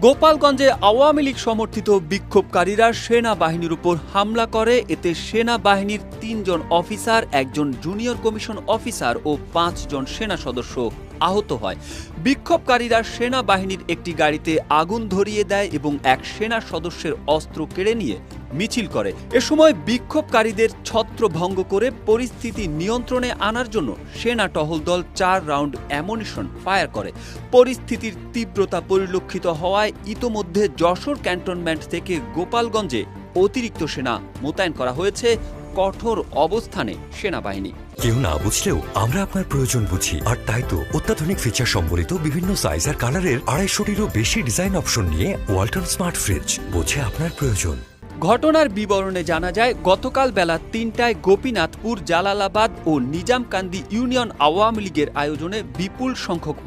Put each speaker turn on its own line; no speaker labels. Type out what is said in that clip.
গোপালগঞ্জে আওয়ামী লীগ সমর্থিত বিক্ষোভকারীরা সেনাবাহিনীর উপর হামলা করে। এতে সেনাবাহিনীর ৩ জন অফিসার, একজন জুনিয়র কমিশন অফিসার ও ৫ জন সেনা সদস্য আহত হয়। বিক্ষোভকারীরা সেনাবাহিনীর একটি গাড়িতে আগুন ধরিয়ে দেয় এবং এক সেনা সদস্যের অস্ত্র কেড়ে নিয়ে মিছিল করে। এ সময় বিক্ষোভকারীদের ছত্রভঙ্গ করে পরিস্থিতি নিয়ন্ত্রণে আনার জন্য সেনা টহল দল ৪ রাউন্ড অ্যামুনিশন ফায়ার করে। পরিস্থিতির তীব্রতা পরিলক্ষিত হওয়ায় ইতোমধ্যে যশোর ক্যান্টনমেন্ট থেকে গোপালগঞ্জে অতিরিক্ত সেনা মোতায়েন করা হয়েছে। কঠোর অবস্থানে সেনাবাহিনী।
কেউ না বুঝলেও আমরা আপনার প্রয়োজন বুঝি, আর তাই তো অত্যাধুনিক ফিচার সম্বলিত বিভিন্ন সাইজ আর কালারের ২৫০টিরও বেশি ডিজাইন অপশন নিয়ে ওয়ালটন স্মার্ট ফ্রিজ বোঝে আপনার প্রয়োজন।
ঘটনার বিবরণে জানা যায়, গতকাল বেলা ৩টায় গোপীনাথপুর, জালালাবাদ ও নিজামকান্দি ইউনিয়ন আওয়ামী লীগের আয়োজনে বিপুল সংখ্যক